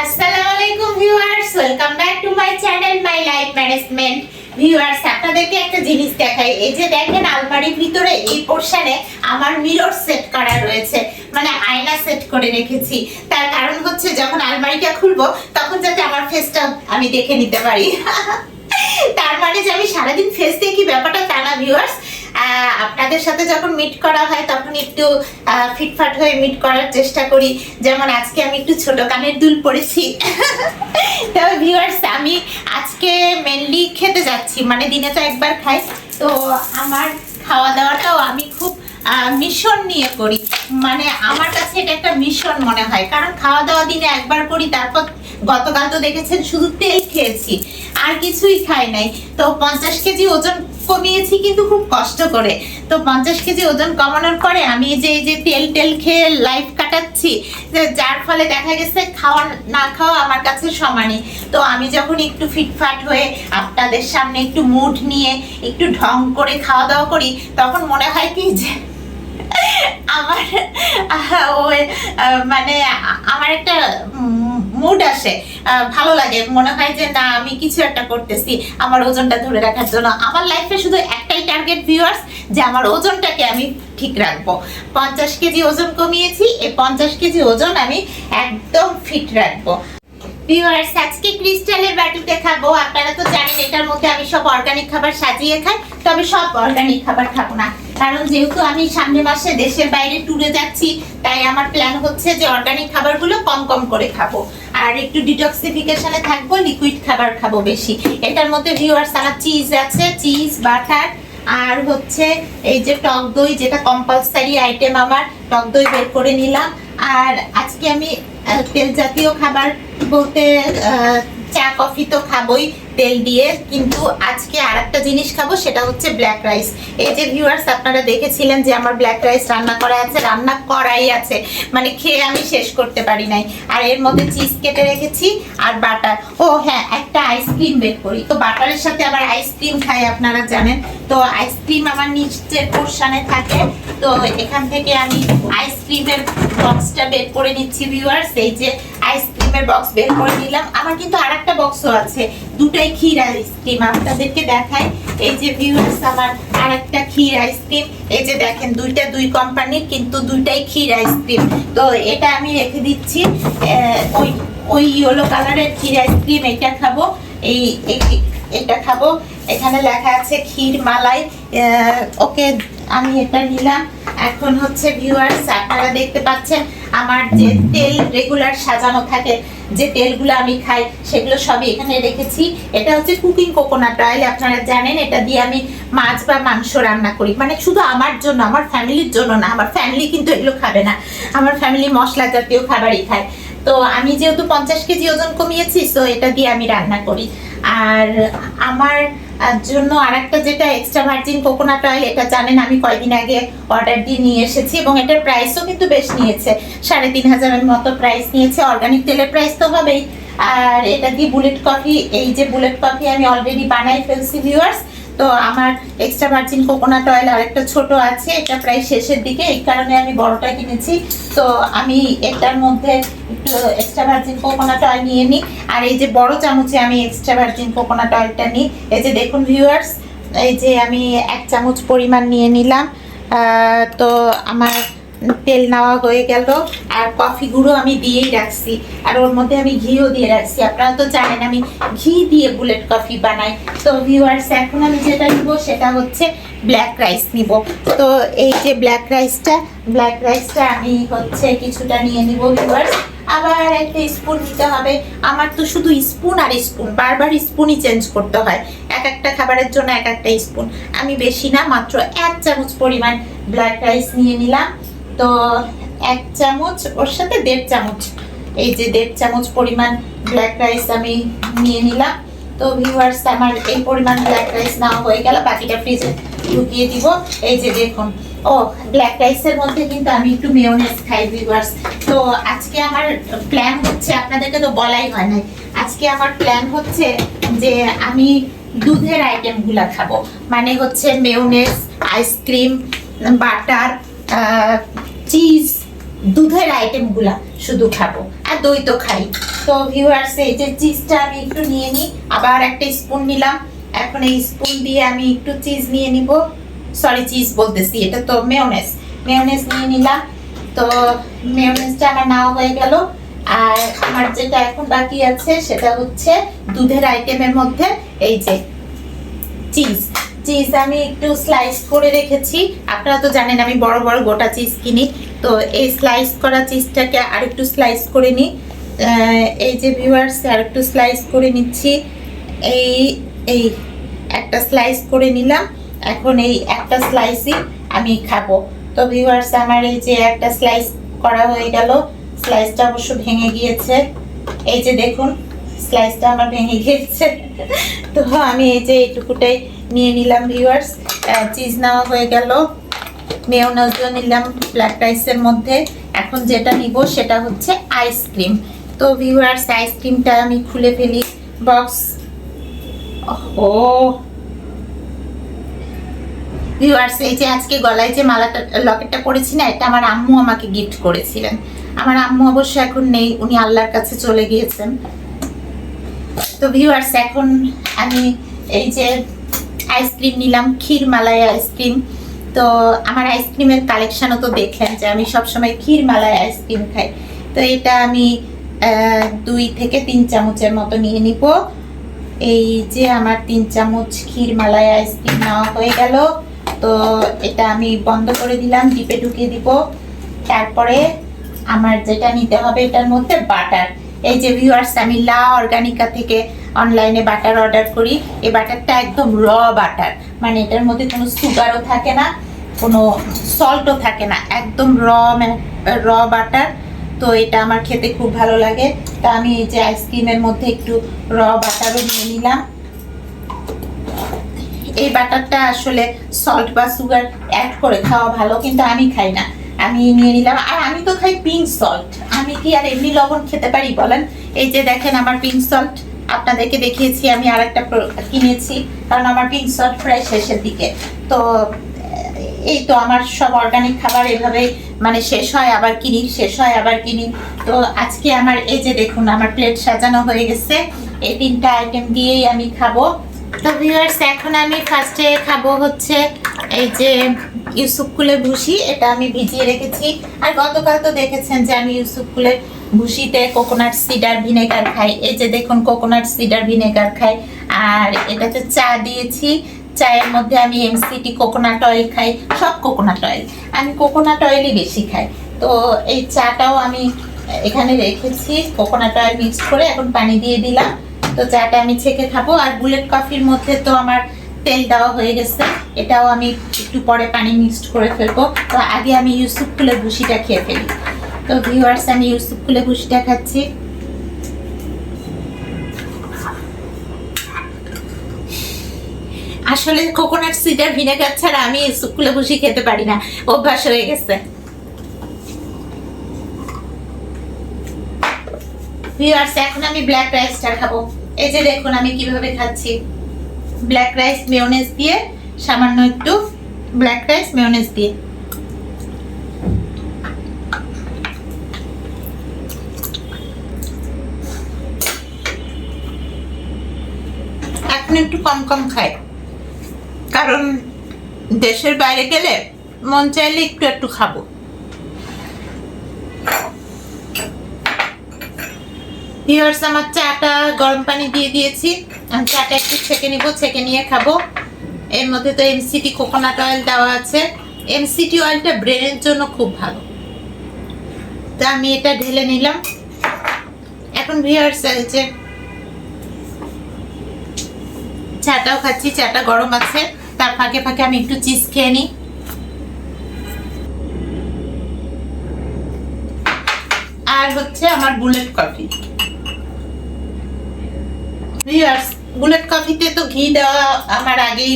আসসালামু আলাইকুম viewers, welcome back to my channel my life management. Viewers, আপনাদেরকে একটা জিনিস দেখাই। এই যে দেখেন, আলমারির ভিতরে এই পোরশনে আমার মিরর সেট করা রয়েছে, মানে আয়না সেট করে রেখেছি। তার কারণ হচ্ছে যখন আলমারিটা খুলবো তখন যাতে আমার ফেসটা আমি দেখে নিতে পারি। তার মানে যে আমি সারাদিন ফেস দেখি ব্যাপারটা তা না ভিউয়ার্স। আপনাদের সাথে যখন মিট করা হয় তখন একটু ফিটফাট হয়ে মিট করার চেষ্টা করি। যেমন আজকে আমি একটু ছোট কানের দুল পরেছি। তবে ভিউয়ার্স, আমি আজকে মেনলি খেতে যাচ্ছি, মানে দিনে তো একবার খাই, তো আমার খাওয়া দাওয়াটাও আমি খুব মিশন নিয়ে করি। মানে আমার কাছে এটা একটা মিশন মনে হয়, কারণ খাওয়া দাওয়া দিনে একবার করি। তারপর গতকাল তো দেখেছেন শুধু তেল খেয়েছি, আর কিছুই খাই নাই। তো 50 কেজি ওজন কমিয়েছি, কিন্তু খুব কষ্ট করে। তো 50 কেজি ওজন কমানোর পরে আমি এই যে তেল খেয়ে লাইফ কাটাচ্ছি, যার ফলে দেখা গেছে খাওয়া না খাওয়া আমার কাছে সমানই। তো আমি যখন একটু ফিটফাট হয়ে আপনাদের সামনে একটু মুড নিয়ে একটু ঢং করে খাওয়া দাওয়া করি, তখন মনে হয় কি যে আমার মানে আমার একটা মুড আসে, ভালো লাগে, মনে হয় যে না, আমি কিছু একটা করতেছি আমার ওজনটা ধরে রাখার জন্য। আমার লাইফে শুধু একটাই টার্গেট ভিউয়ার্স, যে আমার ওজনটাকে আমি ঠিক রাখবো। 50 কেজি ওজন কমিয়েছি, এই 50 কেজি ওজন আমি একদম ফিট রাখবো। ভিউয়ার্স, আজকে ক্রিস্টালের বাটিতে খাবো। আপনারা তো জানেন এটার মধ্যে আমি সব অর্গানিক খাবার সাজিয়ে খাই, তবে সব অর্গানিক খাবার খাবো না, কারণ যেহেতু আমি সামনের মাসে দেশের বাইরে ট্যুরে যাচ্ছি, তাই আমার প্ল্যান হচ্ছে যে অর্গানিক খাবারগুলো কম কম করে খাবো, আর একটু ডিটক্সিফিকেশনে থাকবো, লিকুইড খাবার খাবো বেশি। এটার মধ্যে ভিউয়ার্স আমার চিজ আছে, চিজ, বাটার, আর হচ্ছে এই যে টক দই, যেটা কম্পালসারি আইটেম আমার, টক দই বের করে নিলাম। আর আজকে আমি তেল জাতীয় খাবার বলতে চা কফি তো খাবোই তেল দিয়ে, কিন্তু আজকে আর একটা জিনিস খাবো, সেটা হচ্ছে ব্ল্যাক রাইস। এই যে ভিউয়ার্স, আপনারা দেখেছিলেন যে আমার ব্ল্যাক রাইস রান্না করা আছে, রান্না করাই আছে, মানে খেয়ে আমি শেষ করতে পারি নাই। আর এর মধ্যে চিজ কেটে রেখেছি আর বাটার। ও হ্যাঁ, একটা আইসক্রিম বের করি, তো বাটারের সাথে আবার আইসক্রিম খাই আপনারা জানেন। তো আইসক্রিম আমার নিচের পোরশনে থাকে, তো এখান থেকে আমি আইসক্রিমের বক্সটা বের করে নিচ্ছি ভিউয়ার্স। এই যে আইসক্রিমের বক্স বের করে নিলাম। আমার কিন্তু আর একটা বক্সও আছে, দুটাই ক্ষীর আইসক্রিম, আপনাদেরকে দেখাই। এই যে ভিউয়ার্স, আমার আর একটা ক্ষীর আইসক্রিম, এই যে দেখেন, দুইটা দুই কোম্পানির, কিন্তু দুইটাই ক্ষীর আইসক্রিম। তো এটা আমি রেখে দিচ্ছি। ওই ইয়েলো কালারের ক্ষীর আইসক্রিম এটা খাবো, এটা খাবো। এখানে লেখা আছে ক্ষীর মালাই, ওকে আমি এটা নিলাম। এখন হচ্ছে ভিউয়ার্স, আপনারা দেখতে পাচ্ছেন আমার যে তেল রেগুলার সাজানো থাকে, যে তেলগুলো আমি খাই, সেগুলো সবই এখানে রেখেছি। এটা হচ্ছে কুকিং কোকোনাট অয়েল, আপনারা জানেন এটা দিয়ে আমি মাছ বা মাংস রান্না করি, মানে শুধু আমার জন্য, আমার ফ্যামিলির জন্য না। আমার ফ্যামিলি কিন্তু এগুলো খাবে না, আমার ফ্যামিলি মশলা জাতীয় খাবারই খায়। তো আমি যেহেতু 50 কেজি ওজন কমিয়েছি, তো এটা দিয়ে আমি রান্না করি। আর আমার জন্য আরেকটা যেটা এক্সট্রা ভার্জিন কোকোনাট অয়েল, এটা জানেন আমি কয়েকদিন আগে অর্ডার দিয়ে নিয়ে এসেছি, এবং এটার প্রাইসও কিন্তু বেশ নিয়েছে, 3500 মতো প্রাইস নিয়েছে। অর্গানিক তেলের প্রাইস তো হবেই। আর এটা দিয়ে বুলেট কফি, এই যে বুলেট কফি আমি অলরেডি বানাই ফেলছি ভিউয়ার্স। তো আমার এক্সট্রা ভার্জিন কোকোনাট অয়েল আরেকটা ছোট আছে, এটা প্রায় শেষের দিকে, এই কারণে আমি বড়টা কিনেছি। তো আমি এটার মধ্যে একটু এক্সট্রা ভার্জিন কোকোনাট অয়েল নিয়ে নিই। আর এই যে বড় চামচে আমি এক্সট্রা ভার্জিন কোকোনাট অয়েলটা নিই। এই যে দেখুন ভিউয়ার্স, এই যে আমি 1 চামচ পরিমাণ নিয়ে নিলাম। তো আমার তেল নেওয়া হয়ে গেল। আর কফি গুঁড়ো আমি দিয়েই রাখছি, আর ওর মধ্যে আমি ঘিও দিয়ে রাখছি। আপনারা তো জানেন আমি ঘি দিয়ে বুলেট কফি বানাই। তো ভিউয়ার্স, এখন আমি যেটা নিব সেটা হচ্ছে ব্ল্যাক রাইস নিব। তো এই যে ব্ল্যাক রাইসটা আমি হচ্ছে কিছুটা নিয়ে নিব ভিউয়ার্স। আবার একটা স্পুন নিতে হবে। আমার তো শুধু স্পুন আর স্পুন, বারবার স্পুনই চেঞ্জ করতে হয়, এক একটা খাবারের জন্য এক একটা স্পুন। আমি বেশি না, মাত্র 1 চামচ পরিমাণ ব্ল্যাক রাইস নিয়ে নিলাম। তো 1 চামচ, ওর সাথে 1.5 চামচ, এই যে 1.5 চামচ পরিমাণ ব্ল্যাক রাইস আমি নিয়ে নিলাম। তো ভিউয়ার্স, আমার এই পরিমাণ ব্ল্যাক রাইস নেওয়া হয়ে গেল, বাকিটা ফ্রিজে ঢুকিয়ে দিব। এই যে দেখুন, ও ব্ল্যাক রাইসের মধ্যে কিন্তু আমি একটু মেয়োনেজ খাই ভিউয়ার্স। তো আজকে আমার প্ল্যান হচ্ছে, আপনাদেরকে তো বলাই হয় নাই, আজকে আমার প্ল্যান হচ্ছে যে আমি দুধের আইটেমগুলো খাবো, মানে হচ্ছে মেয়োনেজ, আইসক্রিম, বাটার, চিজ, দুধের আইটেমগুলা শুধু খাবো। আর দই তো খাই। তো ভিউয়ার্স এই যে চিজটা আমি একটু নিয়ে নিই, আবার একটা স্পুন নিলাম। এখন এই স্পুন দিয়ে আমি একটু চিজ নিয়ে নিব, সরি চিজ বলতেছি, এটা তো মেয়োনেজ নিয়ে নিলাম। তো মেয়োনেজটা আমার নেওয়া হয়ে গেল। আর আমার যেটা এখন বাকি আছে সেটা হচ্ছে দুধের আইটেমের মধ্যে এই যে চিজ আমি একটু স্লাইস করে রেখেছি। আপনারা তো জানেন আমি বড় বড় গোটা চিজ কিনি, তো এই স্লাইস করা চিজটাকে আর একটু স্লাইস করে নিই। এই যে ভিউয়ার্স আর একটু স্লাইস করে নিচ্ছি। এই একটা স্লাইস করে নিলাম। এখন এই একটা স্লাইসই আমি খাবো। তো ভিউয়ার্স আমার এই যে একটা স্লাইস করা হয়ে গেল, স্লাইসটা অবশ্য ভেঙে গিয়েছে, এই যে দেখুন স্লাইসটা আমার ভেঙে গিয়েছে। তো আমি এই যে এইটুকুটাই নিয়ে নিলাম ভিউয়ার্স। চিজ নেওয়া হয়ে গেল, মেয়োনেজও নিলাম ব্ল্যাক রাইসের মধ্যে। এখন যেটা নিব সেটা হচ্ছে আইসক্রিম। তো ভিউয়ার্স আইসক্রিমটা আমি খুলে ফেলি বক্স। ও ভিউয়ার্স এই যে আজকে গলায় যে মালাটা লকেটটা পরেছি না, এটা আমার আম্মু আমাকে গিফট করেছিলেন। আমার আম্মু অবশ্য এখন নেই, উনি আল্লাহর কাছে চলে গিয়েছেন। তো ভিউয়ার্স এখন আমি এই যে আইসক্রিম নিলাম, ক্ষীর মালাই আইসক্রিম। তো আমার আইসক্রিমের কালেকশনও তো দেখলেন যে আমি সবসময় ক্ষীর মালাই আইসক্রিম খাই। তো এটা আমি 2 থেকে 3 চামচের মতো নিয়ে নিব। এই যে আমার 3 চামচ ক্ষীর মালাই আইসক্রিম নেওয়া হয়ে গেল। তো এটা আমি বন্ধ করে দিলাম, ডিপে ঢুকিয়ে দিব। তারপরে আমার যেটা নিতে হবে এটার মধ্যে বাটার। এই যে ভিউয়ার্স আমি লা অর্গানিকা থেকে অনলাইনে বাটার অর্ডার করি। এই বাটারটা একদম র বাটার, মানে এটার মধ্যে কোনো সুগারও থাকে না, কোনো সল্টও থাকে না, একদম র বাটার। তো এটা আমার খেতে খুব ভালো লাগে। তা আমি এই যে আইসক্রিমের মধ্যে একটু র বাটারও নিয়ে নিলাম। এই বাটারটা আসলে সল্ট বা সুগার অ্যাড করে খাওয়া ভালো, কিন্তু আমি খাই না, আমি নিয়ে নিলাম। আর আমি তো খাই পিঙ্ক সল্ট, আমি কি আর এমনি লবণ খেতে পারি বলেন? এই যে দেখেন আমার পিঙ্ক সল্ট আপনাদেরকে দেখিয়েছি, আমি আরেকটা কিনেছি, কারণ আমার পিঙ্ক সল্ট প্রায় শেষের দিকে। তো এই তো আমার সব অর্গানিক খাবার এভাবে মানে শেষ হয় আবার কিনি, শেষ হয় আবার কিনি। তো আজকে আমার এই যে দেখুন আমার প্লেট সাজানো হয়ে গেছে, এই 3টা আইটেম দিয়েই আমি খাবো। তো ভিউয়ার্স এখন আমি ফার্স্টে খাবো হচ্ছে এই যে ইউসুফ কুলের ভুসি, এটা আমি ভিজিয়ে রেখেছি। আর গতকাল তো দেখেছেন যে আমি ইউসুফ কুলের ভুসিতে কোকোনাট সিডার ভিনেগার খাই। এই যে দেখুন কোকোনাট সিডার ভিনেগার খাই। আর এটাতে চা দিয়েছি, চায়ের মধ্যে আমি এমসিটি কোকোনাট অয়েল খাই, সব কোকোনাট অয়েল, আমি কোকোনাট অয়েলই বেশি খাই। তো এই চাটাও আমি এখানে রেখেছি কোকোনাট অয়েল মিক্স করে, এখন পানি দিয়ে দিলাম। তো চাটা আমি ছেঁকে খাবো। আর বুলেট কফির মধ্যে তো আমার তেল দেওয়া হয়ে গেছে, এটাও আমি একটু পরে পানি মিক্সড করে ফেলবো। তো আগে আমি ইউসুফ কুলের ভুসিটা খেয়ে ফেলি। তো ভিউয়ার্স আমি ইউসুফ কুলের ভুসিটা খাচ্ছি। আসলে কোকোনাট সিডার ভিনেগার ছাড়া আমি ইউসুফ কুলের ভুসি খেতে পারি না, অভ্যাস হয়ে গেছে। ভিউয়ার্স এখন আমি ব্ল্যাক রাইসটা খাবো। এই যে দেখুন আমি কিভাবে খাচ্ছি, ব্ল্যাক রাইস মেয়োনেজ দিয়ে, সামান্য একটু ব্ল্যাক রাইস মেয়োনেজ দিয়ে। এখন একটু কম কম খাই, কারণ দেশের বাইরে গেলে মন চাইলে একটু একটু খাবো। ভিউয়ার্স আমার চাটা গরম পানি দিয়ে দিয়েছি, আমি চাটা একটু ছেঁকে নিব, ছেঁকে নিয়ে খাবো। এর মধ্যে তো এমসিটি কোকোনাট অয়েল দেওয়া আছে, এমসিটি অয়েলটা ব্রেনের জন্য খুব ভালো। তো আমি এটা ঢেলে নিলাম। এখন ভিউয়ার্স এই যে চাটাও খাচ্ছি, চাটা গরম আছে, তার ফাঁকে ফাঁকে আমি একটু চিজ খেয়ে নিই। আর হচ্ছে আমার বুলেট কফি। ভিউয়ার্স বুলেট কফিতে তো ঘি দেওয়া আমার আগেই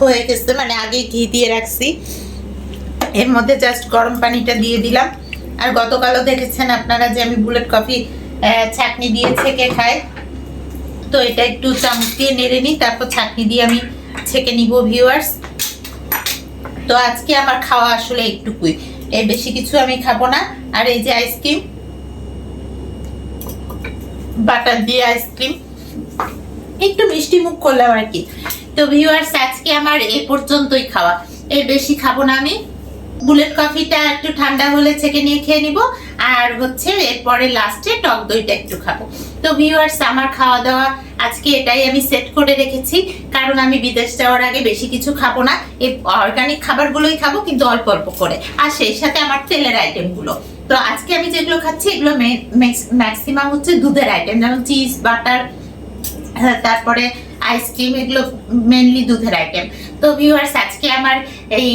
হয়ে গেছে, মানে আগেই ঘি দিয়ে রাখছি। এর মধ্যে জাস্ট গরম পানিটা দিয়ে দিলাম। আর গতকালও দেখেছেন আপনারা যে আমি বুলেট কফি ছাঁকনি দিয়ে ছেঁকে খাই। তো এটা একটু চামচ দিয়ে নেড়ে নিই, তারপর ছাঁকনি দিয়ে আমি ছেঁকে নিব ভিউয়ার্স। তো আজকে আমার খাওয়া আসলে একটুকুই, এর বেশি কিছু আমি খাবো না। আর এই যে আইসক্রিম, বাটার দিয়ে আইসক্রিম, একটু মিষ্টি মুখ করলাম আর কি। তো ভিউয়ার্স, আজকে আমার এই পর্যন্তই খাওয়া, এর বেশি খাবো না আমি। বুলেট কফিটা একটু ঠান্ডা হলে ছেঁকে নিয়ে খেয়ে নিব, আর হচ্ছে এরপরে লাস্টে টক দইটা একটু খাবো। তো ভিউয়ার্স, আমার খাওয়া দাওয়া আজকে এটাই আমি সেট করে রেখেছি, কারণ আমি বিদেশ যাওয়ার আগে বেশি কিছু খাবো না, এই অর্গানিক খাবারগুলোই খাবো, কিন্তু অল্প অল্প করে, আর সেই সাথে আমার তেলের আইটেমগুলো। তো আজকে আমি যেগুলো খাচ্ছি এগুলো ম্যাক্সিমাম হচ্ছে দুধের আইটেম, যেমন চিজ, বাটার, তারপরে আইসক্রিম, এগুলো মেনলি দুধের আইটেম। তো ভিউয়ার্স, আজকে আমার এই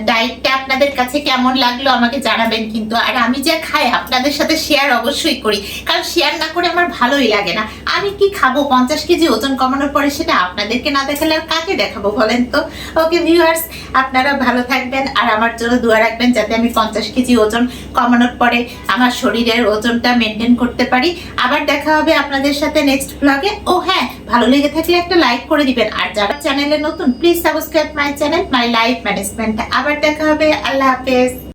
ডায়েটটা আপনাদের কাছে কেমন লাগলো আমাকে জানাবেন কিন্তু। আর আমি যা খাই আপনাদের সাথে শেয়ার অবশ্যই করি, কারণ শেয়ার না করে আমার ভালোই লাগে না। আমি কি খাবো 50 কেজি ওজন কমানোর পরে, সেটা আপনাদেরকে না দেখালে আর কাকে দেখাবো বলেন তো। ওকে ভিউয়ার্স, আপনারা ভালো থাকবেন আর আমার জন্য দোয়া রাখবেন, যাতে আমি 50 কেজি ওজন কমানোর পরে আমার শরীরের ওজনটা মেনটেন করতে পারি। আবার দেখা হবে আপনাদের সাথে নেক্সট ব্লগে। ও হ্যাঁ, ভালো লেগে থাকলে একটা লাইক করে দিবেন, আর যারা চ্যানেলে নতুন please subscribe my channel my life management. আবার দেখা হবে, আল্লাহ হাফেজ।